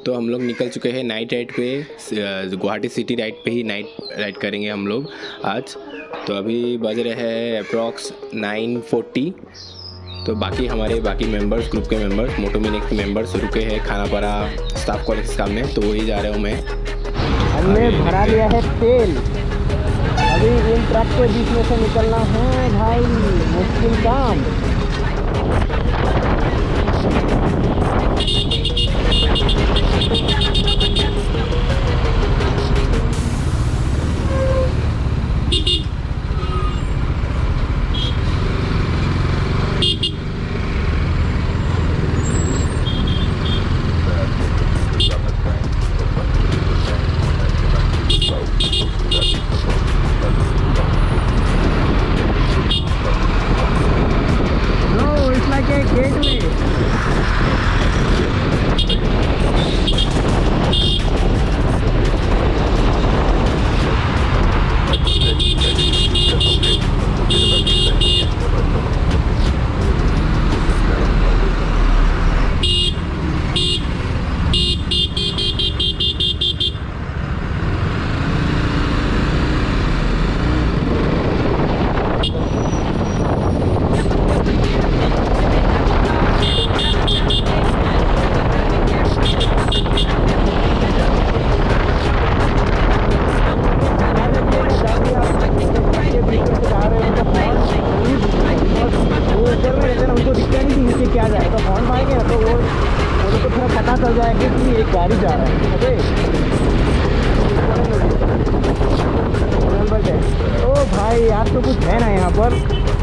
तो हम लोग निकल चुके हैं नाइट राइड पे, गुवाहाटी सिटी राइड पे ही नाइट राइड करेंगे हम लोग आज। तो अभी बज रहे हैं अप्रॉक्स 9:40। तो बाकी मेंबर्स, ग्रुप के मेंबर्स, मोटोमैनिक्स के मेंबर्स रुके हैं खानापारा स्टाफ कॉलेज के सामने, तो वही जा रहा हूँ मैं। हमने भरा लिया है तेल, अभी इन ट्रक के बीच में से निकलना है भाई, मुश्किल काम।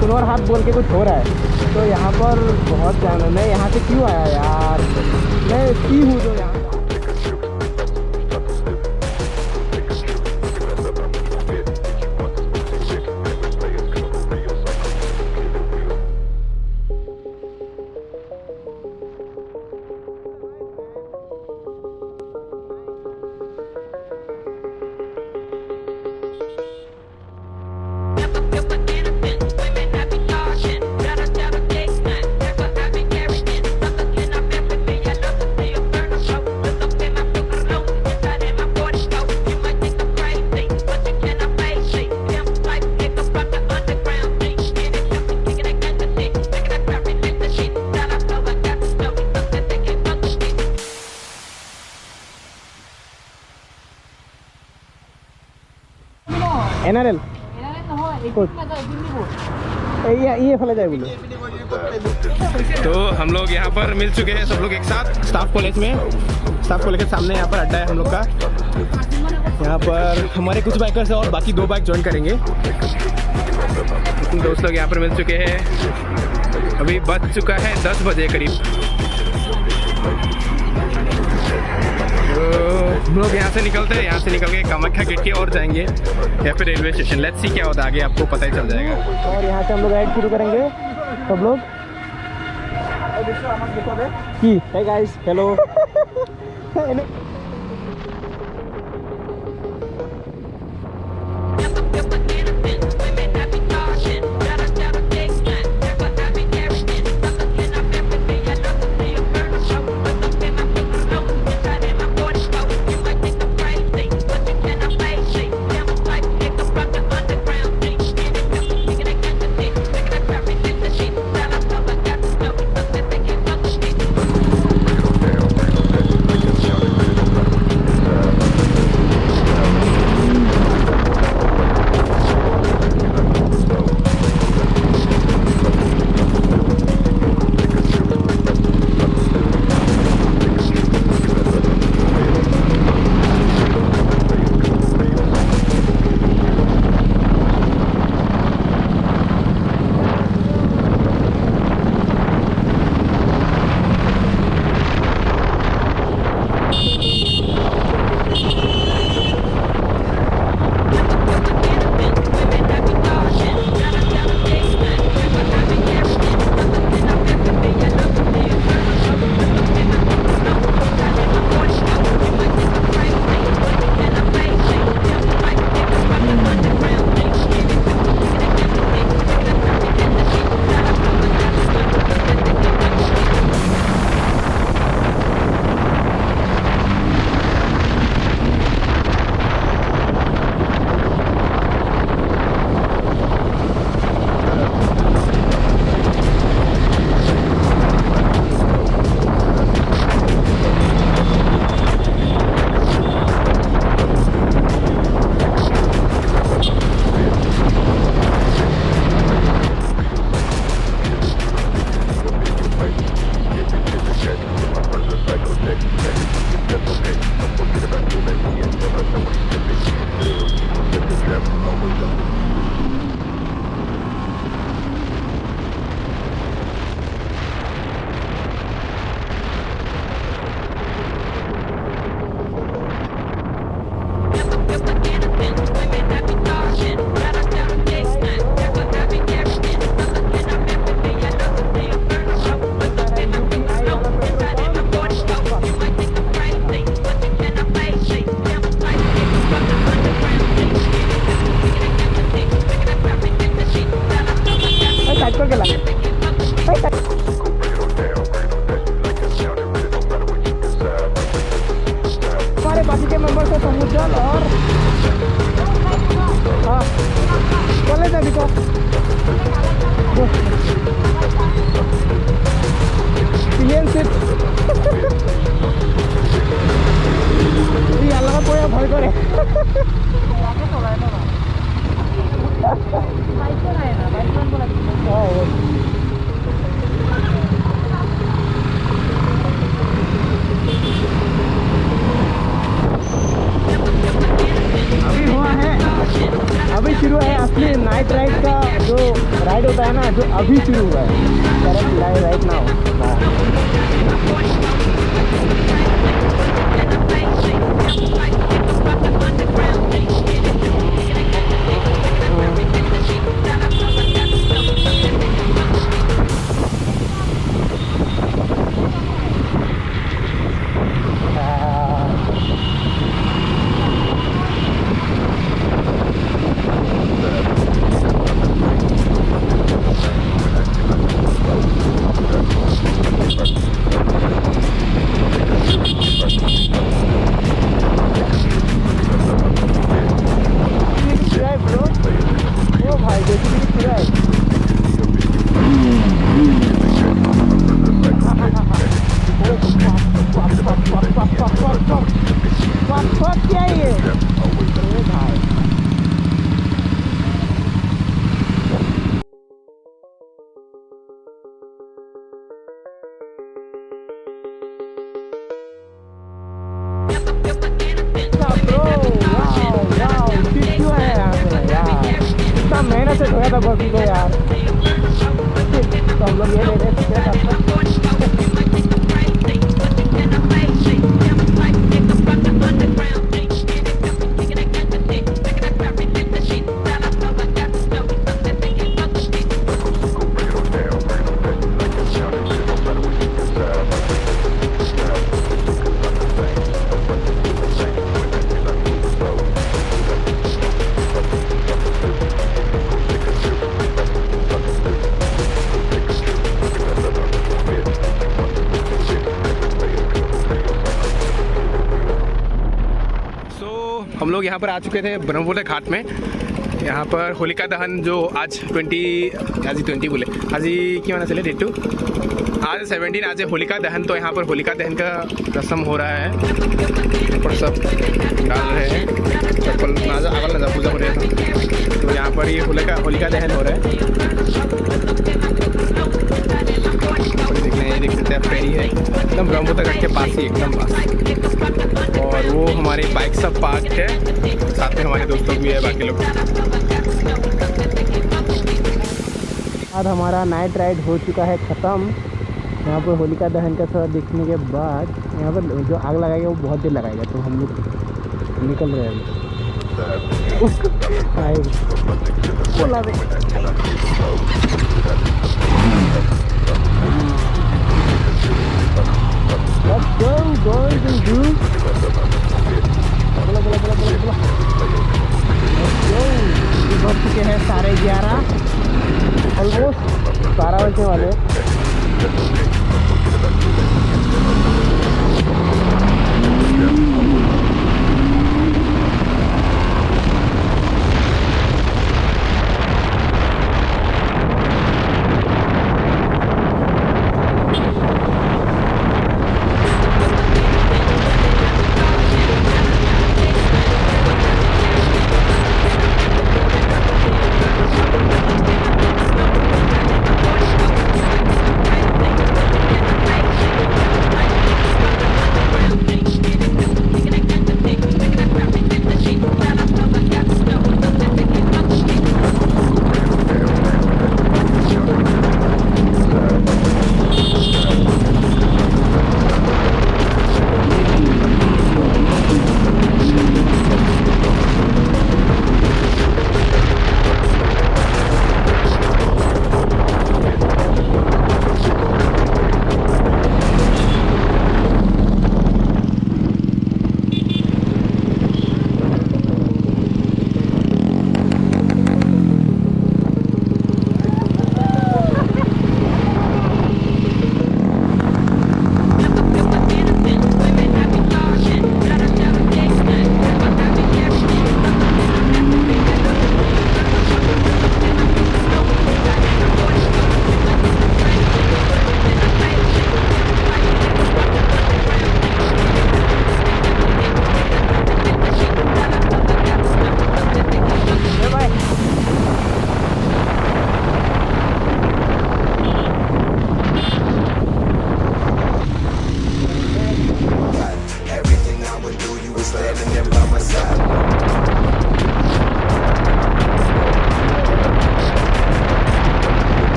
सुनवर हाथ बोल के कुछ हो रहा है, तो यहाँ पर बहुत जाना। मैं यहाँ से क्यों आया यार, मैं की हूँ तो यहाँ। एनआरएल ये फला जाए बोलो। तो हम लोग यहाँ पर मिल चुके हैं सब लोग एक साथ स्टाफ कॉलेज में। स्टाफ कॉलेज के सामने यहाँ पर अड्डा है हम लोग का। यहाँ पर हमारे कुछ बाइकर्स हैं और बाकी 2 बाइक ज्वाइन करेंगे। दोस्त लोग यहाँ पर मिल चुके हैं। अभी बज चुका है 10 बजे करीब। हम लोग यहाँ से निकलते हैं, यहाँ से निकल के कामाख्या गेट की ओर जाएंगे या फिर रेलवे स्टेशन। लेट्स सी क्या होता है आगे, आपको पता ही चल जाएगा। और यहाँ से हम लोग राइड शुरू करेंगे सब लोग। Hey guys, hello. अपाची के मेंबर से समूह चल और हाँ चले थे अभी तो लगा भय करे अभी हुआ है, अभी शुरू है असली नाइट राइड का जो राइड होता है ना, जो अभी शुरू हुआ है करेक्ट राइट नाउ। मेहनत से धोया था बॉडी को यार, तो हम लोग ये ले रहे थे। हम लोग यहाँ पर आ चुके थे ब्रह्मपुत्र घाट में। यहाँ पर होलिका दहन जो आज 20 बोले आज क्यों ना चले डेट आज 17 आज होलिका दहन। तो यहाँ पर होलिका दहन का रस्म हो रहा है, पर सब डाल रहे हैं चप्पल अगल नजर पूजा हो रहा था। तो यहाँ पर ये होलिका दहन हो रहा है। देख सकते हैं फेरी है एकदम ब्रह्मपुत्र घाट के पास ही, एकदम पास। और वो हमारे बाइक सब पार्क है, साथ में हमारे दोस्तों भी है बाकी लोग। आज हमारा नाइट राइड हो चुका है ख़त्म। यहाँ पर होलिका दहन का थोड़ा देखने के बाद यहाँ पर जो आग लगाएगा वो बहुत देर लगाएगा, तो हम लोग निकल रहे हैं। बोला